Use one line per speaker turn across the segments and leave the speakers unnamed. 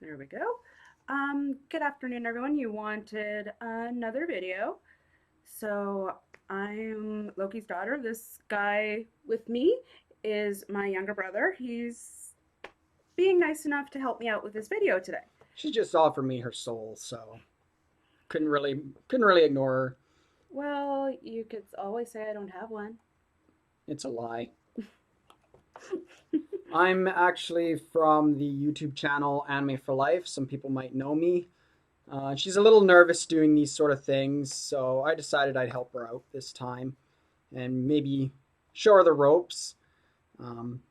There we go. Good afternoon, everyone. You wanted another video. So I'm Loki's daughter. This guy with me is my younger brother. He's being nice enough to help me out with this video today.
She just offered me her soul, so couldn't really ignore her.
Well, you could always say I don't have one.
It's a lie. I'm actually from the YouTube channel Anime for Life. Some people might know me. She's a little nervous doing these sort of things, so I decided I'd help her out this time and maybe show her the ropes. Um,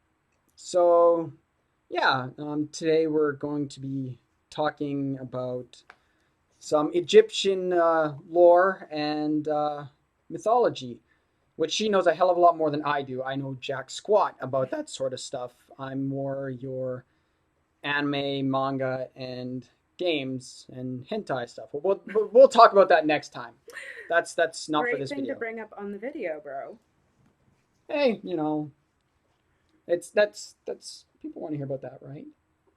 so, yeah, today we're going to be talking about some Egyptian lore and mythology, which she knows a hell of a lot more than I do. I know jack squat about that sort of stuff. I'm more your anime, manga, and games and hentai stuff. We'll talk about that next time. That's not for
Great
this
thing to
video.
bring up on the video, bro.
Hey, that's people want to hear about that, right?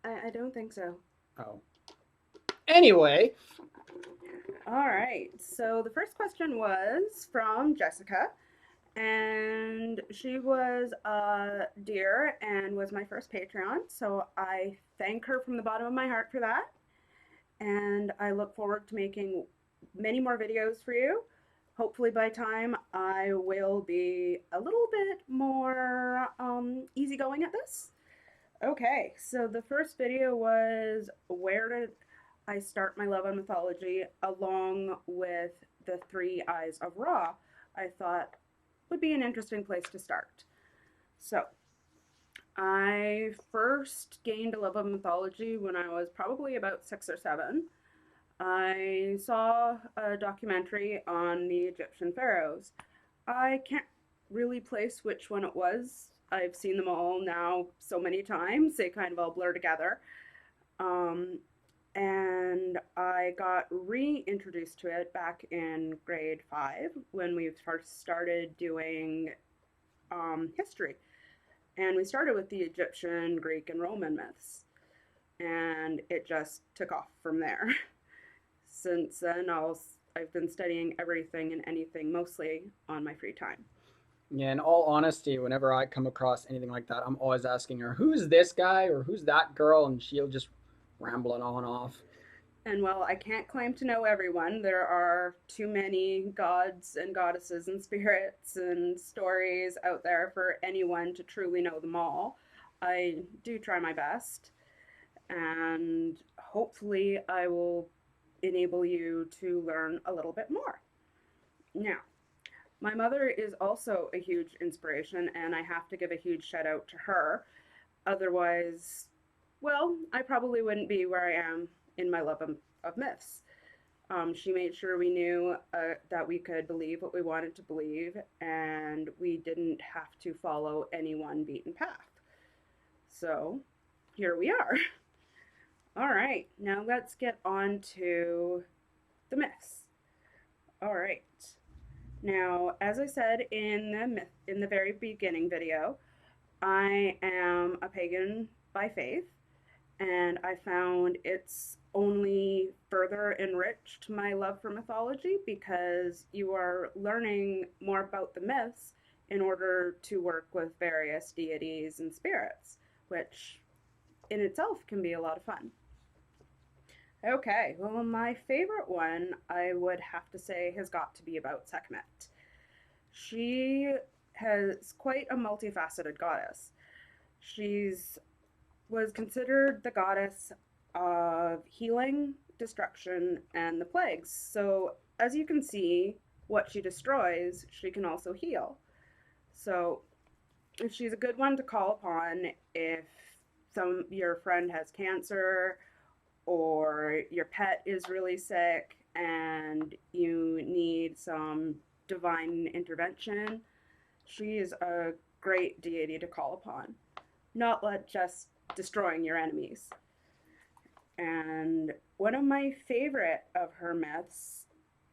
I don't think so.
Oh, anyway,
All right. So the first question was from Jessica. And she was a dear and was my first Patreon. So I thank her from the bottom of my heart for that. And I look forward to making many more videos for you. Hopefully, by time I will be a little bit more easygoing at this. Okay, so the first video was where did I start my love of mythology, along with the Three Eyes of Ra. I thought would be an interesting place to start. So, I first gained a love of mythology when I was probably about 6 or 7. I saw a documentary on the Egyptian pharaohs. I can't really place which one it was. I've seen them all now so many times, they kind of all blur together. Um, and I got reintroduced to it back in grade 5 when we first started doing history. And we started with the Egyptian, Greek, and Roman myths. And it just took off from there. Since then, I've been studying everything and anything, mostly on my free time.
yeah. In all honesty, whenever I come across anything like that, I'm always asking her, "Who's this guy?" or "Who's that girl?" and she'll just ramble it on off.
And while I can't claim to know everyone, there are too many gods and goddesses and spirits and stories out there for anyone to truly know them all. I do try my best, and hopefully, I will enable you to learn a little bit more. Now, my mother is also a huge inspiration, and I have to give a huge shout out to her. Otherwise, well, I probably wouldn't be where I am in my love of myths. She made sure we knew that we could believe what we wanted to believe, and we didn't have to follow any one beaten path. So here we are. All right, now let's get on to the myths. All right. Now, as I said in the very beginning video, I am a pagan by faith, and I found it's only further enriched my love for mythology because you are learning more about the myths in order to work with various deities and spirits, which in itself can be a lot of fun. Okay, well, my favorite one I would have to say has got to be about Sekhmet. She has quite a multifaceted goddess. She's was considered the goddess of healing, destruction, and the plagues. So, as you can see, what she destroys, she can also heal. So, she's a good one to call upon if your friend has cancer or your pet is really sick and you need some divine intervention. She is a great deity to call upon, not just destroying your enemies. And one of my favorite of her myths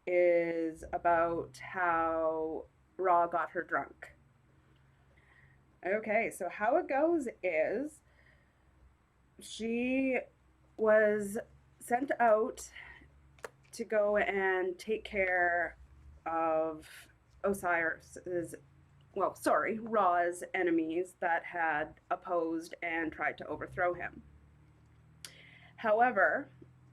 is about how Ra got her drunk. Okay, so how it goes is she was sent out to go and take care of Osiris's, well, sorry, Ra's enemies that had opposed and tried to overthrow him. However,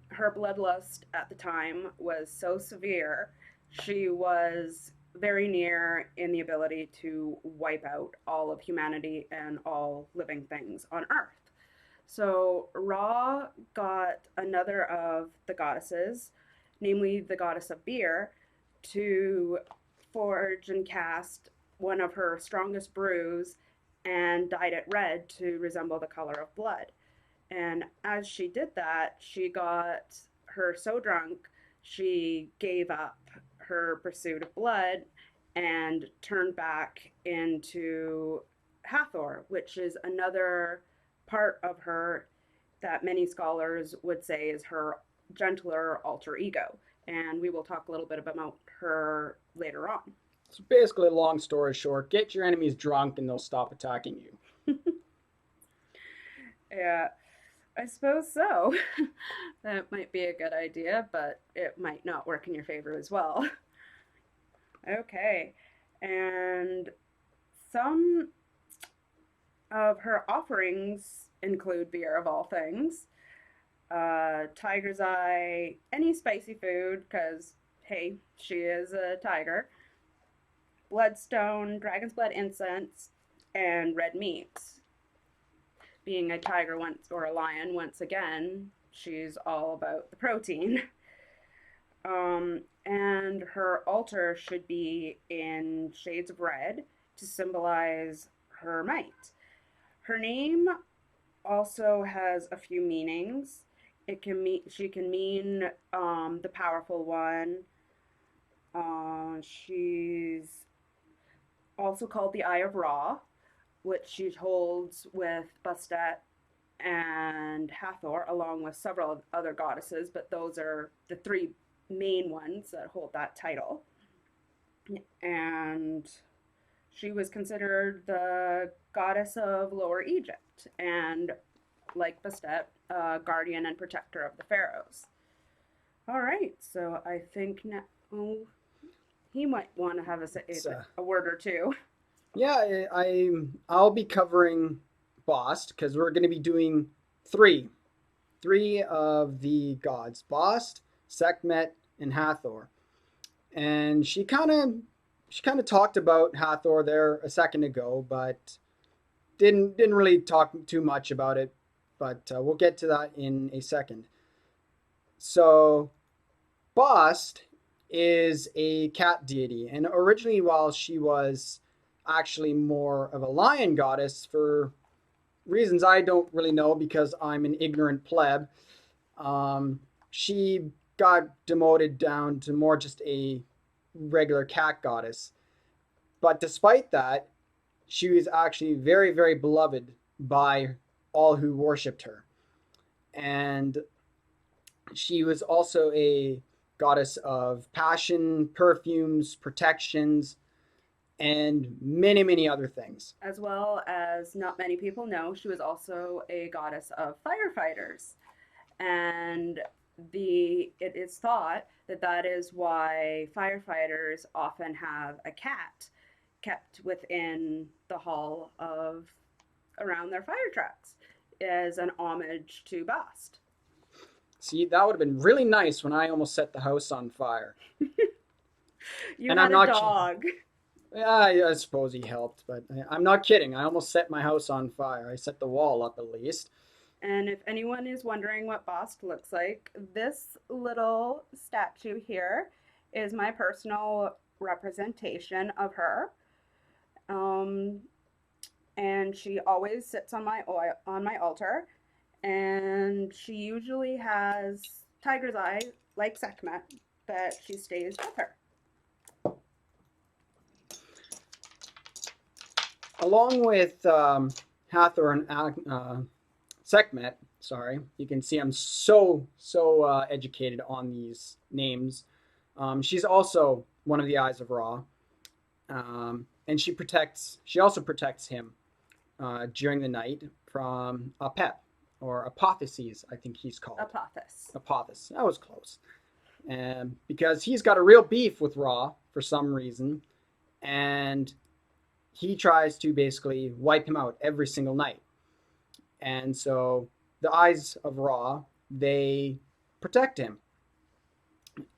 her bloodlust at the time was so severe, she was very near in the ability to wipe out all of humanity and all living things on Earth. So Ra got another of the goddesses, namely the goddess of beer, to forge and cast one of her strongest brews and dyed it red to resemble the color of blood. And as she did that, she got her so drunk, she gave up her pursuit of blood and turned back into Hathor, which is another part of her that many scholars would say is her gentler alter ego. And we will talk a little bit about her later on.
So basically, long story short, get your enemies drunk and they'll stop attacking you.
Yeah, I suppose so. That might be a good idea, but it might not work in your favor as well. Okay. And some of her offerings include beer of all things, tiger's eye, any spicy food, because, hey, she is a tiger, bloodstone, dragon's blood incense, and red meat. Being a tiger once or a lion once again, she's all about the protein. And her altar should be in shades of red to symbolize her might. Her name also has a few meanings. It can mean she can mean the powerful one. She's also called the Eye of Ra, which she holds with Bastet and Hathor, along with several other goddesses, but those are the three main ones that hold that title. And she was considered the goddess of Lower Egypt, and like Bastet, guardian and protector of the pharaohs. All right, so I think now he might want to have a word or two.
Yeah, I'll be covering Bast because we're going to be doing three, three of the gods: Bast, Sekhmet, and Hathor. And she kind of talked about Hathor there a second ago, but didn't really talk too much about it. But we'll get to that in a second. So Bast is a cat deity, and originally, while she was actually more of a lion goddess for reasons I don't really know because I'm an ignorant pleb, she got demoted down to more just a regular cat goddess. But despite that, she was actually very, very beloved by all who worshipped her. And she was also a goddess of passion, perfumes, protections, and many, many other things.
As well as not many people know, she was also a goddess of firefighters. And it is thought that that is why firefighters often have a cat kept within the hall of around their fire trucks as an homage to Bast.
See, that would have been really nice when I almost set the house on fire.
You
And I'm
had a
not,
dog.
yeah, I suppose he helped, but I'm not kidding. I almost set my house on fire. I set the wall up at least.
And if anyone is wondering what Bast looks like, this little statue here is my personal representation of her. Um, and she always sits on my altar, and she usually has tiger's eye like Sekhmet that she stays with her.
Along with Hathor and Sekhmet, sorry, you can see I'm so educated on these names. She's also one of the eyes of Ra, and she also protects him during the night from Apep. or apotheses, I think he's called.
Apophis.
Apothesis. That was close. And because he's got a real beef with Ra for some reason, and he tries to basically wipe him out every single night. And so the eyes of Ra, they protect him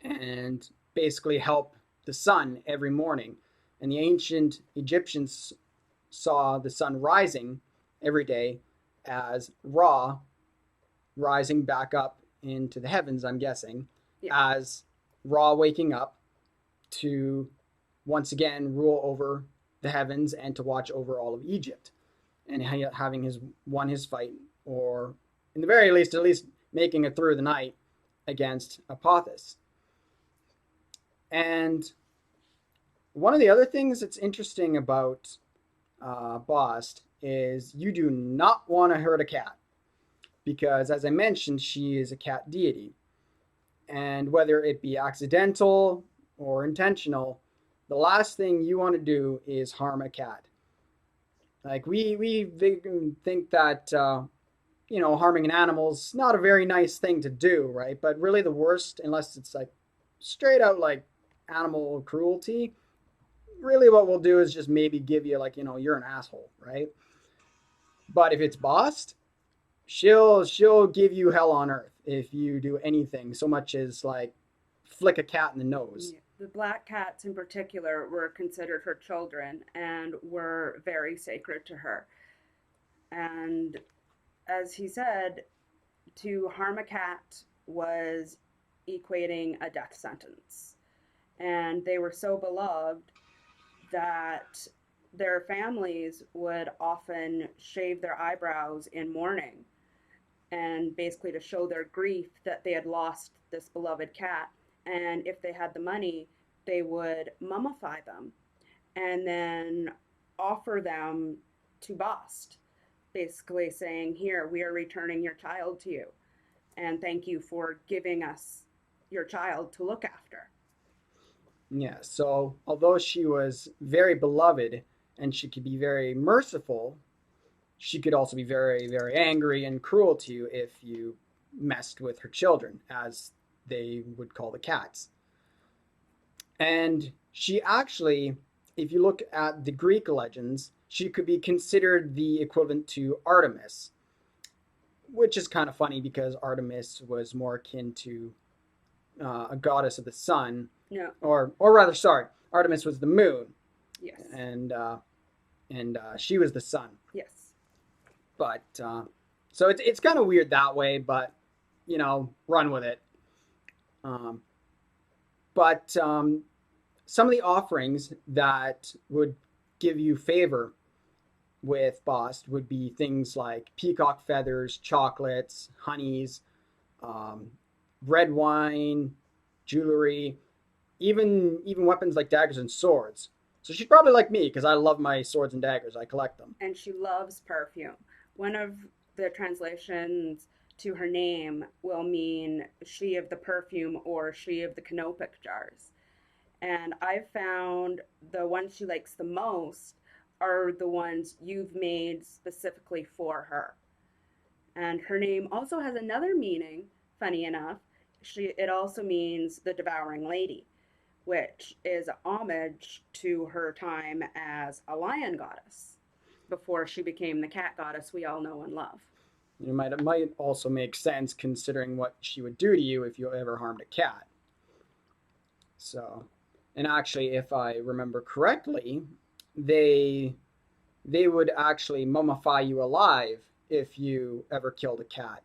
and basically help the sun every morning. And the ancient Egyptians saw the sun rising every day as Ra rising back up into the heavens, I'm guessing,
Yeah.
as Ra waking up to once again rule over the heavens and to watch over all of Egypt and having his won his fight, or in the very least, at least making it through the night against Apophis. And one of the other things that's interesting about Bast is you do not want to hurt a cat because, as I mentioned, she is a cat deity. And whether it be accidental or intentional, the last thing you want to do is harm a cat. Like we think that harming an animal is not a very nice thing to do, right? But really, the worst, unless it's like straight out like animal cruelty, really what we'll do is just maybe give you like you're an asshole, right? But if it's bossed, she'll give you hell on earth if you do anything so much as like flick a cat in the nose.
Yeah. The black cats in particular were considered her children and were very sacred to her. And as he said, to harm a cat was equating a death sentence. And they were so beloved that their families would often shave their eyebrows in mourning and basically to show their grief that they had lost this beloved cat. And if they had the money, they would mummify them and then offer them to Bast, basically saying, "Here, we are returning your child to you, and thank you for giving us your child to look after."
Yeah, so although she was very beloved and she could be very merciful, she could also be very, very angry and cruel to you if you messed with her children, as they would call the cats. And she actually, if you look at the Greek legends, she could be considered the equivalent to Artemis, which is kind of funny because Artemis was more akin to a goddess of the sun,
No.
or rather, sorry, Artemis was the moon,
Yes.
and she was the sun.
Yes.
But so it's kind of weird that way, but run with it. Um, but some of the offerings that would give you favor with Bast would be things like peacock feathers, chocolates, honeys, um, red wine, jewelry, even weapons like daggers and swords. So she'd probably like me because I love my swords and daggers. I collect them.
And she loves perfume. One of the translations to her name will mean she of the perfume or she of the canopic jars. And I've found the ones she likes the most are the ones you've made specifically for her. And her name also has another meaning, funny enough. It also means the devouring lady, which is homage to her time as a lion goddess before she became the cat goddess we all know and love.
It might also make sense considering what she would do to you if you ever harmed a cat. So, and actually, if I remember correctly, they they would actually mummify you alive if you ever killed a cat.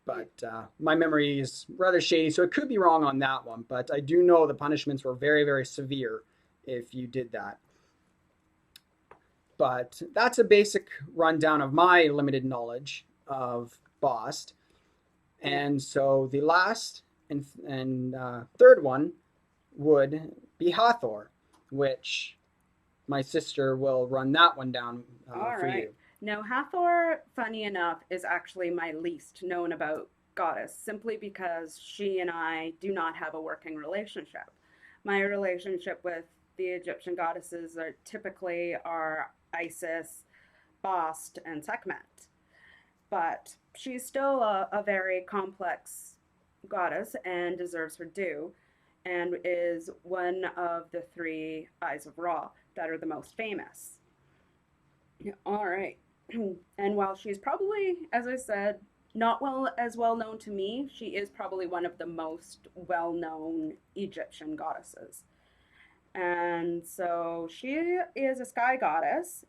Yeah.
But my memory is rather shady, so it could be wrong on that one. But I do know the punishments were very, very severe if you did that. But that's a basic rundown of my limited knowledge of Bost.
Yeah.
And so the last and third one would be Hathor, which my sister will run that one down
All
for
right.
you.
Now, Hathor, funny enough, is actually my least known about goddess simply because she and I do not have a working relationship. My relationship with the Egyptian goddesses are typically Isis, Bast, and Sekhmet. but she's still a very complex goddess and deserves her due, and is one of the three Eyes of Ra that are the most famous. All right. And while she's probably, as I said, not well known to me, she is probably one of the most well known Egyptian goddesses. And so she is a sky goddess,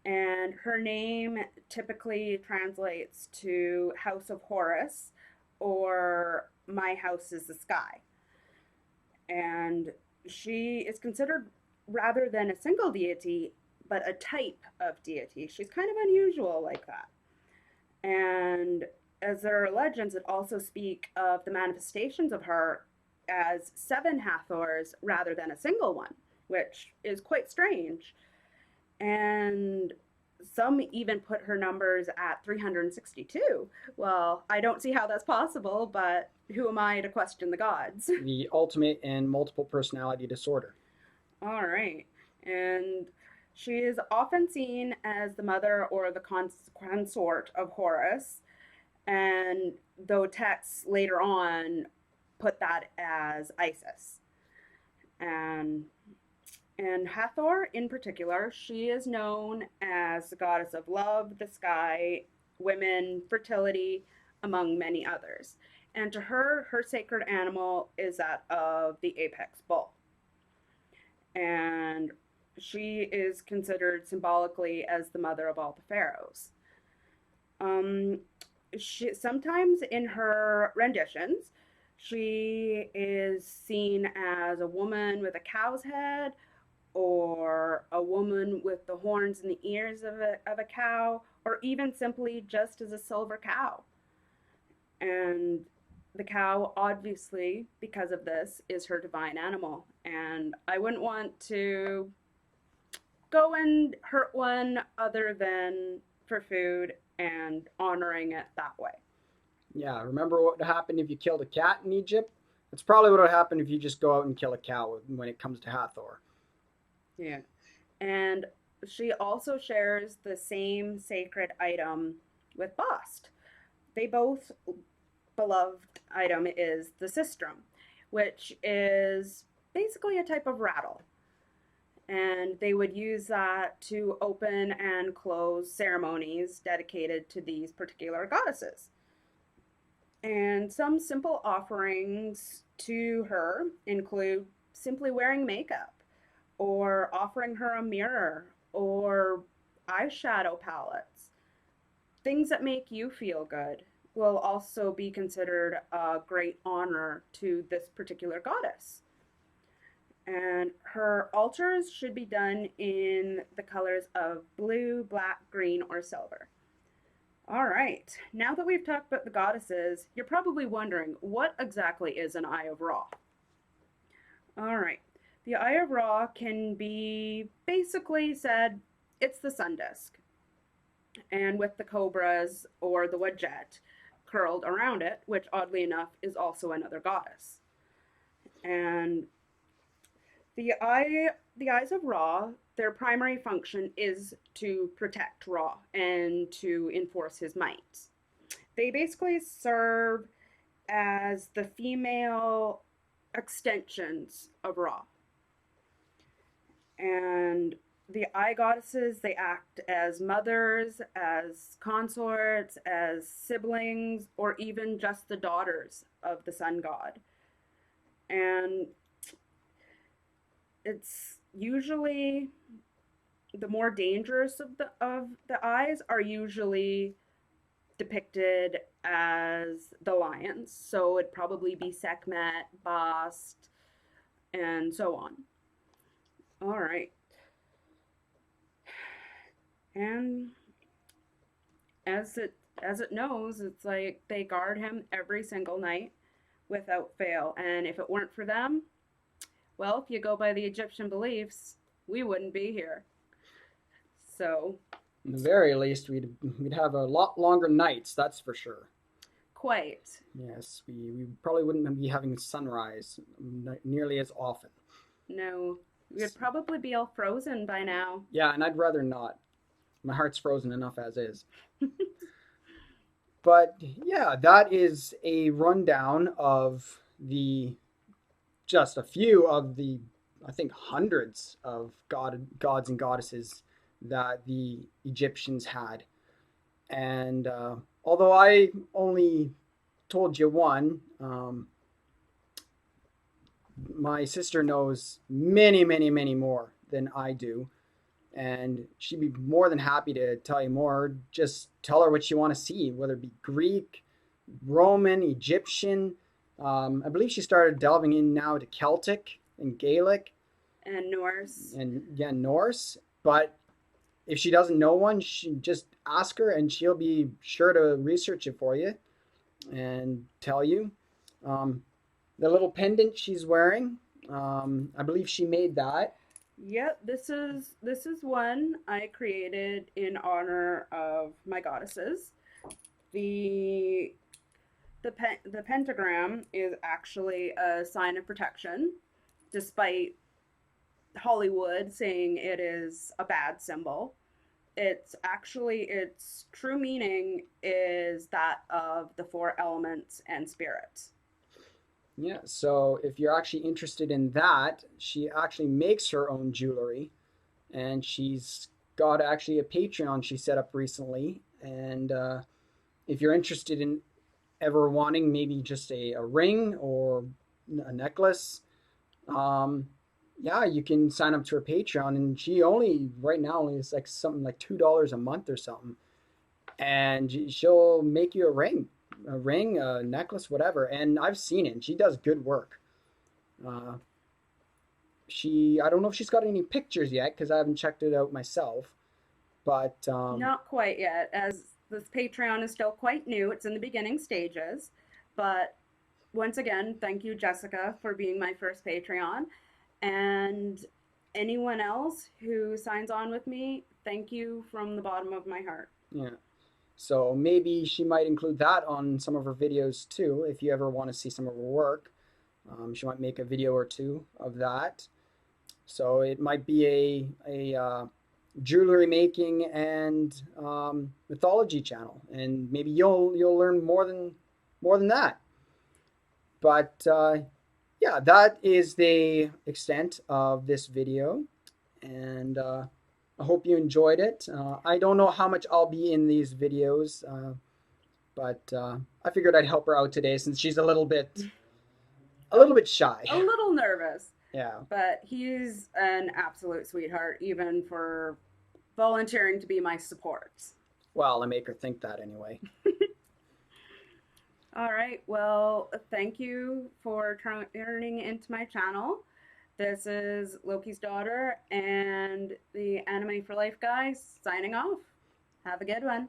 and her name typically translates to House of Horus or My House is the Sky. And she is considered, rather than a single deity, but a type of deity. She's kind of unusual like that. And as there are legends that also speak of the manifestations of her as seven Hathors rather than a single one, which is quite strange. And some even put her numbers at 362. Well, I don't see how that's possible, but who am I to question the gods?
The ultimate in multiple personality disorder.
All right. And she is often seen as the mother or the consort of Horus, and though texts later on put that as Isis. And and Hathor in particular, she is known as the goddess of love, the sky, women, fertility, among many others. And to her, her sacred animal is that of the apex bull. And she is considered symbolically as the mother of all the pharaohs. Um, she sometimes in her renditions, she is seen as a woman with a cow's head, or a woman with the horns and the ears of a cow, or even simply just as a silver cow. And the cow, obviously, because of this, is her divine animal. And I wouldn't want to go and hurt one other than for food and honoring it that way.
Yeah, remember what happened if you killed a cat in Egypt? That's probably what would happen if you just go out and kill a cow when it comes to Hathor.
Yeah. And she also shares the same sacred item with Bast. They both beloved item is the sistrum, which is basically a type of rattle. And they would use that to open and close ceremonies dedicated to these particular goddesses. And some simple offerings to her include simply wearing makeup, or offering her a mirror, or eyeshadow palettes. Things that make you feel good will also be considered a great honor to this particular goddess. And her altars should be done in the colors of blue, black, green, or silver. All right, now that we've talked about the goddesses, you're probably wondering what exactly is an Eye of Ra? All right, the Eye of Ra can be basically said it's the sun disk, and with the cobras or the Wadjet curled around it, which oddly enough is also another goddess. And the eyes of Ra, their primary function is to protect Ra and to enforce his might. They basically serve as the female extensions of Ra. And the eye goddesses, they act as mothers, as consorts, as siblings, or even just the daughters of the sun god. And it's usually the more dangerous of the eyes are usually depicted as the lions. So it'd probably be Sekhmet, Bast, and so on. All right. And as it knows, it's like they guard him every single night without fail. And if it weren't for them, well, if you go by the Egyptian beliefs, we wouldn't be here. So,
In the very least, we'd have a lot longer nights, that's for sure.
quite.
Yes, we probably wouldn't be having sunrise nearly as often.
No, we'd probably be all frozen by now.
Yeah, and I'd rather not. My heart's frozen enough as is. But yeah, that is a rundown of the just a few of the, I think, hundreds of gods and goddesses that the Egyptians had. And although I only told you one, my sister knows many, many, many more than I do. And she'd be more than happy to tell you more. Just tell her what you want to see, whether it be Greek, Roman, Egyptian. I believe she started delving in now to Celtic and Gaelic
And Norse.
and yeah, Norse. But if she doesn't know one, she just ask her and she'll be sure to research it for you and tell you. Um, the little pendant she's wearing, I believe she made that.
Yep, this is one I created in honor of my goddesses. The the pentagram is actually a sign of protection, despite Hollywood saying it is a bad symbol. It's actually its true meaning is that of the four elements and spirits.
Yeah, so if you're actually interested in that, she actually makes her own jewelry and she's got actually a Patreon she set up recently. And if you're interested in ever wanting maybe just a ring or a necklace, um, yeah, you can sign up to her Patreon. And she only, right now, only is like something like $2 a month or something. And she'll make you a ring, a necklace, whatever. And I've seen it. And she does good work. Uh, I don't know if she's got any pictures yet because I haven't checked it out myself. But
Not quite yet, as this Patreon is still quite new. It's in the beginning stages. But once again, thank you, Jessica, for being my first Patreon. And anyone else who signs on with me, thank you from the bottom of my heart.
yeah, so maybe she might include that on some of her videos too. If you ever want to see some of her work, she might make a video or two of that. So it might be a jewelry making and mythology channel, and maybe you'll learn more than that. But yeah, that is the extent of this video, and I hope you enjoyed it. I don't know how much I'll be in these videos, but I figured I'd help her out today since she's a little bit shy.
A little nervous,
Yeah.
but he's an absolute sweetheart, even for volunteering to be my support.
Well, I make her think that anyway.
All right. Well, thank you for turning into my channel. This is Loki's daughter and the Anime for Life guys signing off. Have a good one.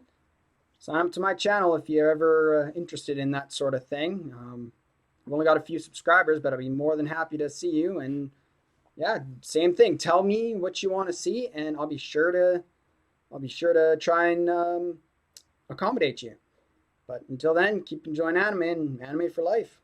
Sign up to my channel if you're ever interested in that sort of thing. I've only got a few subscribers, but I'd be more than happy to see you. And yeah, same thing. Tell me what you want to see, and I'll be sure to try and accommodate you. But until then, keep enjoying anime and anime for life.